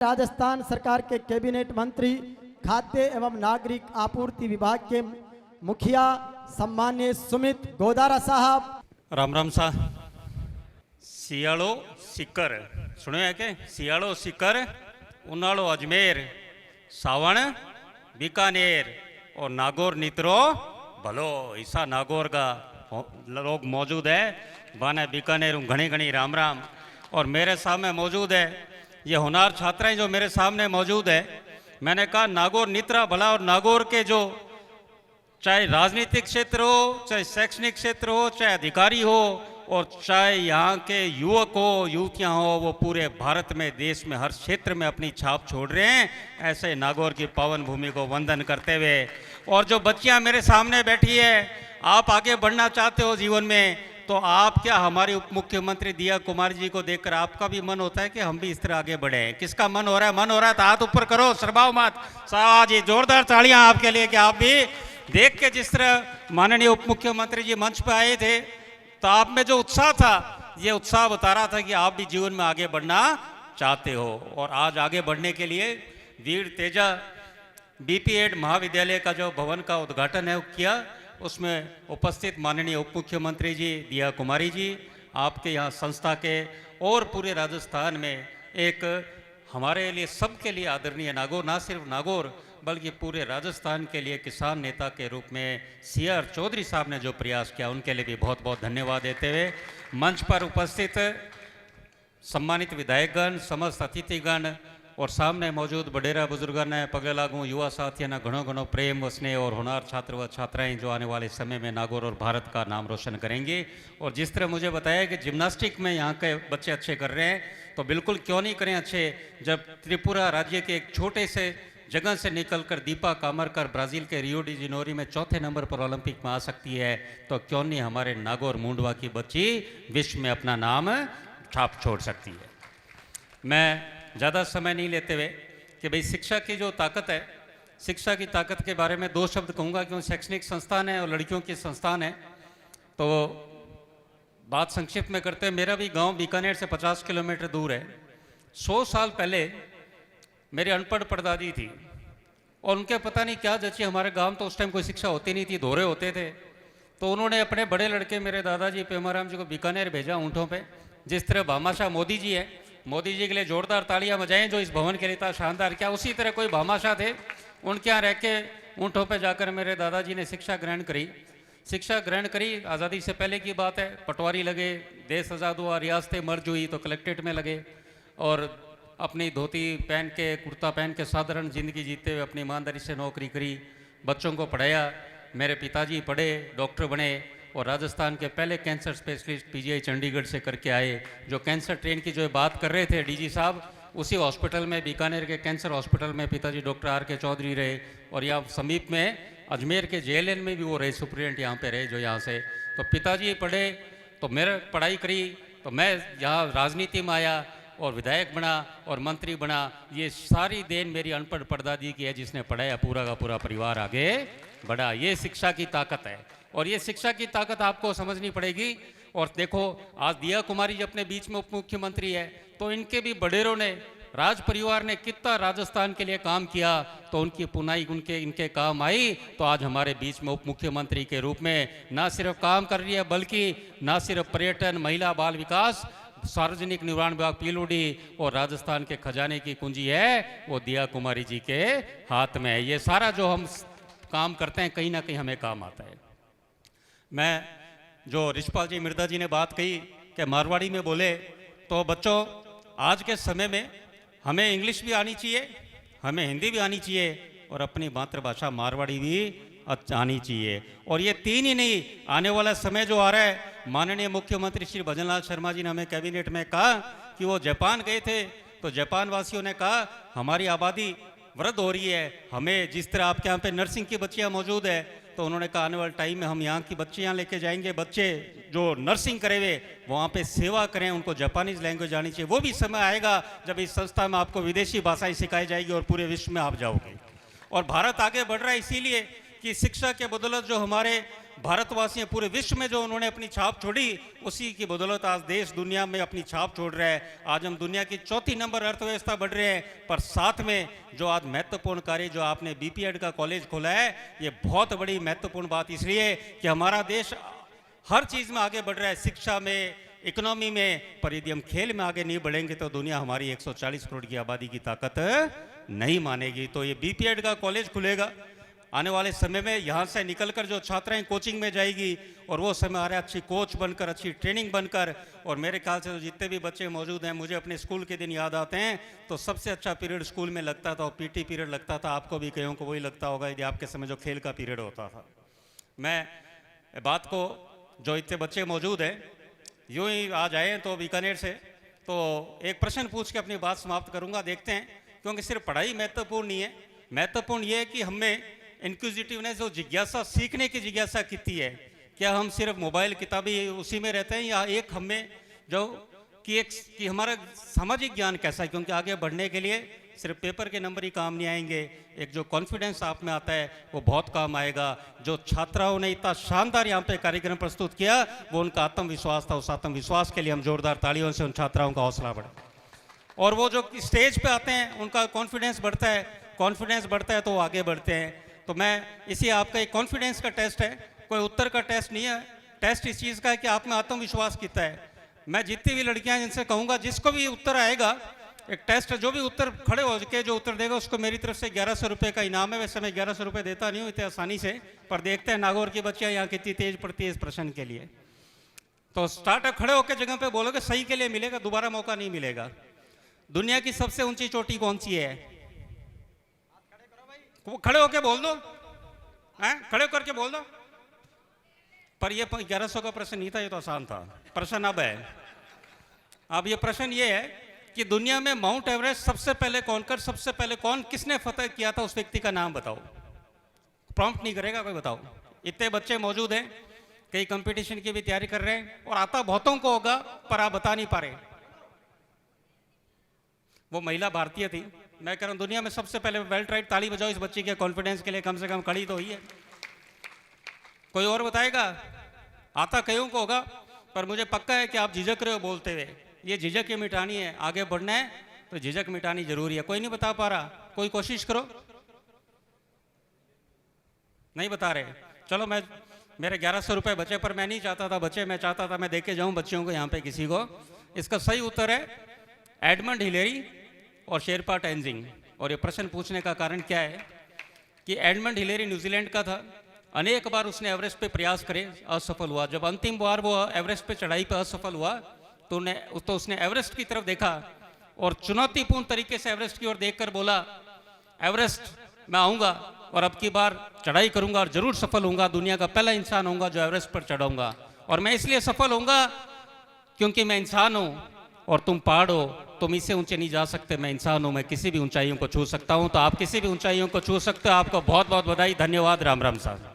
राजस्थान सरकार के कैबिनेट मंत्री खाद्य एवं नागरिक आपूर्ति विभाग के मुखिया सम्मान्य सुमित गोदारा साहब। राम राम सा। सियाड़ो सिक्कर सुनो है के सियाड़ो सिक्कर, उनाड़ो अजमेर, सावण बीकानेर और नागौर नित्रो भलो। ऐसा नागौर का लोग मौजूद है, बाने बीकानेर घनी घनी राम राम। और मेरे सामने मौजूद है ये होनार छात्राएं जो मेरे सामने मौजूद है। मैंने कहा नागौर नित्रा भला, और नागौर के जो चाहे राजनीतिक क्षेत्र हो, चाहे शैक्षणिक क्षेत्र हो, चाहे अधिकारी हो, और चाहे यहाँ के युवक हो, युवतियाँ हो, वो पूरे भारत में, देश में, हर क्षेत्र में अपनी छाप छोड़ रहे हैं। ऐसे नागौर की पावन भूमि को वंदन करते हुए, और जो बच्चियाँ मेरे सामने बैठी है, आप आगे बढ़ना चाहते हो जीवन में, तो आप क्या हमारे उप मुख्यमंत्री दिया कुमारी जी को देखकर आपका भी मन होता है कि हम भी इस तरह आगे बढ़े? किसका मन हो रहा है? मन हो रहा है तो हाथ ऊपर करो, शर्माओ मत। शाह जी, जोरदार तालियां आपके लिए कि आप भी देख के जिस तरह माननीय उप मुख्यमंत्री जी मंच पे आए थे, तो आप में जो उत्साह था, ये उत्साह बता रहा था कि आप भी जीवन में आगे बढ़ना चाहते हो। और आज आगे बढ़ने के लिए वीर तेजा बीपी एड महाविद्यालय का जो भवन का उद्घाटन है वो किया। उसमें उपस्थित माननीय उप मुख्यमंत्री जी दिया कुमारी जी, आपके यहाँ संस्था के और पूरे राजस्थान में एक हमारे लिए, सबके लिए आदरणीय नागौर, ना सिर्फ नागौर बल्कि पूरे राजस्थान के लिए किसान नेता के रूप में CR चौधरी साहब ने जो प्रयास किया, उनके लिए भी बहुत बहुत धन्यवाद देते हुए मंच पर उपस्थित सम्मानित विधायकगण, समस्त अतिथिगण और सामने मौजूद बडेरा बुजुर्गों पगले लागू युवा साथियों घणो घणो प्रेम व स्नेह और होनार छात्र व छात्राएं जो आने वाले समय में नागौर और भारत का नाम रोशन करेंगे। और जिस तरह मुझे बताया कि जिम्नास्टिक में यहाँ के बच्चे अच्छे कर रहे हैं, तो बिल्कुल क्यों नहीं करें अच्छे। जब त्रिपुरा राज्य के एक छोटे से जगह से निकलकर दीपा कामरकर ब्राज़ील के रियो डी जेनेरो में चौथे नंबर पर ओलंपिक में आ सकती है, तो क्यों नहीं हमारे नागौर मुंडवा की बच्ची विश्व में अपना नाम छाप छोड़ सकती है। मैं ज़्यादा समय नहीं लेते हुए कि भाई शिक्षा की जो ताकत है, शिक्षा की ताकत के बारे में दो शब्द कहूँगा, क्यों शैक्षणिक संस्थान है और लड़कियों की संस्थान है। तो बात संक्षिप्त में करते हैं। मेरा भी गांव बीकानेर से 50 किलोमीटर दूर है। 100 साल पहले मेरी अनपढ़ परदादी थी, और उनके पता नहीं क्या जची, हमारे गाँव तो उस टाइम कोई शिक्षा होती नहीं थी, धोरे होते थे। तो उन्होंने अपने बड़े लड़के मेरे दादाजी पेमाराम जी को बीकानेर भेजा ऊँटों पर। जिस तरह भामाशाह मोदी जी है, मोदी जी के लिए जोरदार तालियां बजाएं जो इस भवन के लिए था शानदार। क्या उसी तरह कोई भामाशाह थे, उनके यहाँ रह के ऊँटों पे जाकर मेरे दादाजी ने शिक्षा ग्रहण करी। शिक्षा ग्रहण करी, आज़ादी से पहले की बात है। पटवारी लगे, देश आज़ाद हुआ, रियासतें मर्ज हुई तो कलेक्ट्रेट में लगे, और अपनी धोती पहन के, कुर्ता पहन के साधारण ज़िंदगी जीते हुए अपनी ईमानदारी से नौकरी करी, बच्चों को पढ़ाया। मेरे पिताजी पढ़े, डॉक्टर बने, और राजस्थान के पहले कैंसर स्पेशलिस्ट PGI चंडीगढ़ से करके आए। जो कैंसर ट्रेन की जो बात कर रहे थे DG साहब, उसी हॉस्पिटल में, बीकानेर के कैंसर हॉस्पिटल में पिताजी डॉक्टर RK चौधरी रहे। और यहाँ समीप में अजमेर के JLN में भी वो रहे, सुप्रिटेंडेंट यहाँ पे रहे जो यहाँ से। तो पिताजी पढ़े, तो मेरे पढ़ाई करी, तो मैं यहाँ राजनीति में आया और विधायक बना और मंत्री बना। ये सारी देन मेरी अनपढ़ परदादी की है, जिसने पढ़ाया, पूरा का पूरा परिवार आगे बढ़ा। ये शिक्षा की ताकत है, और ये शिक्षा की ताकत आपको समझनी पड़ेगी। और देखो, आज दिया कुमारी जी अपने बीच में उप मुख्यमंत्री है, तो इनके भी बडेरों ने, राज परिवार ने कितना राजस्थान के लिए काम किया, तो उनकी पुनाई इनके काम आई। तो आज हमारे बीच में उप मुख्यमंत्री के रूप में ना सिर्फ काम कर रही है, बल्कि ना सिर्फ पर्यटन, महिला बाल विकास, सार्वजनिक निर्माण विभाग PLOD और राजस्थान के खजाने की कुंजी है वो दिया कुमारी जी के हाथ में है। ये सारा जो हम काम करते हैं कहीं ना कहीं हमें काम आता है। मैं जो रिशपाल जी मिर्दा जी ने बात कही कि मारवाड़ी में बोले, तो बच्चों आज के समय में हमें इंग्लिश भी आनी चाहिए, हमें हिंदी भी आनी चाहिए, और अपनी मातृभाषा मारवाड़ी भी आनी चाहिए। और ये तीन ही नहीं, आने वाला समय जो आ रहा है, माननीय मुख्यमंत्री श्री भजनलाल शर्मा जी ने हमें कैबिनेट में कहा कि वो जापान गए थे, तो जापान वासियों ने कहा हमारी आबादी वृद्ध हो रही है, हमें जिस तरह आपके यहाँ पे नर्सिंग की बच्चियाँ मौजूद है, तो उन्होंने कहा आने वाले टाइम में हम यहाँ की बच्चियाँ लेके जाएंगे, बच्चे जो नर्सिंग करे हुए वहाँ पे सेवा करें, उनको जापानीज लैंग्वेज आनी चाहिए। वो भी समय आएगा जब इस संस्था में आपको विदेशी भाषाएं सिखाई जाएगी और पूरे विश्व में आप जाओगे। और भारत आगे बढ़ रहा है इसीलिए कि शिक्षा के बदौलत जो हमारे भारतवासी हैं, पूरे विश्व में जो उन्होंने अपनी छाप छोड़ी, उसी की बदौलत आज देश दुनिया में अपनी छाप छोड़ रहा है। आज हम दुनिया की चौथी नंबर अर्थव्यवस्था बढ़ रहे हैं। पर साथ में जो आज महत्वपूर्ण कार्य जो आपने बीपीएड का कॉलेज खोला है, ये बहुत बड़ी महत्वपूर्ण बात इसलिए कि हमारा देश हर चीज़ में आगे बढ़ रहा है, शिक्षा में, इकोनॉमी में। पर यदि हम खेल में आगे नहीं बढ़ेंगे तो दुनिया हमारी 140 करोड़ की आबादी की ताकत नहीं मानेगी। तो ये बीपीएड का कॉलेज खुलेगा आने वाले समय में। यहाँ से निकलकर जो छात्राएं कोचिंग में जाएगी और वो समय आ रहा है अच्छी कोच बनकर, अच्छी ट्रेनिंग बनकर। और मेरे ख्याल से तो जितने भी बच्चे मौजूद हैं, मुझे अपने स्कूल के दिन याद आते हैं, तो सबसे अच्छा पीरियड स्कूल में लगता था, पीटी पीरियड लगता था। आपको भी कईयों को वही लगता होगा यदि आपके समय जो खेल का पीरियड होता था। मैं बात को, जो इतने बच्चे मौजूद हैं, यूँ ही आ जाए तो बीकानेर से, तो एक प्रश्न पूछ के अपनी बात समाप्त करूंगा। देखते हैं, क्योंकि सिर्फ पढ़ाई महत्वपूर्ण नहीं है, महत्वपूर्ण ये है कि हमें इंक्विजिटिवनेस, जो जिज्ञासा, सीखने की जिज्ञासा कितनी है। क्या हम सिर्फ मोबाइल किताबी उसी में रहते हैं, या एक हमें जो कि हमारा सामाजिक ज्ञान कैसा है। क्योंकि आगे बढ़ने के लिए सिर्फ पेपर के नंबर ही काम नहीं आएंगे, एक जो कॉन्फिडेंस आप में आता है वो बहुत काम आएगा। जो छात्राओं ने इतना शानदार यहाँ पे कार्यक्रम प्रस्तुत किया, वो उनका आत्मविश्वास था। उस आत्मविश्वास के लिए हम जोरदार तालियों से उन छात्राओं का हौसला बढ़े। और वो जो स्टेज पे आते हैं उनका कॉन्फिडेंस बढ़ता है, कॉन्फिडेंस बढ़ता है तो वो आगे बढ़ते हैं। तो मैं इसी, आपका एक कॉन्फिडेंस का टेस्ट है, कोई उत्तर का टेस्ट नहीं है। टेस्ट इस चीज़ का है कि आप में आत्मविश्वास कितना है। मैं जितनी भी लड़कियां हैं जिनसे कहूँगा, जिसको भी उत्तर आएगा, एक टेस्ट है, जो भी उत्तर खड़े हो के जो उत्तर देगा उसको मेरी तरफ से 1100 रुपये का इनाम है। वैसे मैं 1100 रुपये देता नहीं हूँ इतने आसानी से, पर देखते हैं नागौर की बच्चियाँ यहाँ कितनी तेज पड़ती है इस प्रश्न के लिए। तो स्टार्टअप खड़े होकर जगह पे बोलोगे, सही के लिए मिलेगा, दोबारा मौका नहीं मिलेगा। दुनिया की सबसे ऊंची चोटी कौन सी है? वो खड़े होके बोल दो, हैं? खड़े करके बोल दो। पर ये 1100 का प्रश्न नहीं था, ये तो आसान था। प्रश्न अब है, अब ये प्रश्न ये है कि दुनिया में माउंट एवरेस्ट सबसे पहले कौन, किसने फतह किया था, उस व्यक्ति का नाम बताओ। प्रॉम्प्ट नहीं करेगा कोई, बताओ। इतने बच्चे मौजूद हैं, कई कंपटीशन की भी तैयारी कर रहे हैं, और आता बहुतों को होगा पर आप बता नहीं पा रहे। वो महिला भारतीय थी। मैं कह रहा हूं दुनिया में सबसे पहले, वेल ट्राइड, ताली बजाओ इस बच्ची के कॉन्फिडेंस के लिए, कम से कम खड़ी तो हुई है। कोई और बताएगा? आता कईयों को होगा, पर मुझे पक्का है कि आप झिझक रहे हो बोलते हुए। ये झिझक ही मिटानी है, आगे बढ़ना है तो झिझक मिटानी जरूरी है। कोई नहीं बता पा रहा, कोई कोशिश करो। नहीं बता रहे, चलो मेरे 1100 रुपये बचे, पर मैं नहीं चाहता था बचे, मैं चाहता था मैं देके जाऊं बच्चियों को यहाँ पे किसी को। इसका सही उत्तर है एडमंड हिलेरी और शेरपा टेंजिंग। और ये प्रश्न पूछने का कारण क्या है कि एडमंड हिलेरी न्यूजीलैंड का था। अनेक बार उसने एवरेस्ट पे प्रयास करे, असफल हुआ। जब अंतिम बार वो एवरेस्ट पे चढ़ाई पे असफल हुआ तो उसने एवरेस्ट की तरफ देखा और चुनौतीपूर्ण तरीके से एवरेस्ट की ओर देखकर बोला, एवरेस्ट मैं आऊँगा और अब की बार चढ़ाई करूँगा और जरूर सफल होऊंगा, दुनिया का पहला इंसान होऊंगा जो एवरेस्ट पर चढ़ाऊंगा। और मैं इसलिए सफल होऊंगा क्योंकि मैं इंसान हूँ और तुम पहाड़ हो, तुम इससे ऊंचे नहीं जा सकते। मैं इंसान हूँ, मैं किसी भी ऊंचाइयों को छू सकता हूँ। तो आप किसी भी ऊंचाइयों को छू सकते हो। आपको बहुत बहुत बधाई, धन्यवाद। राम राम साहब।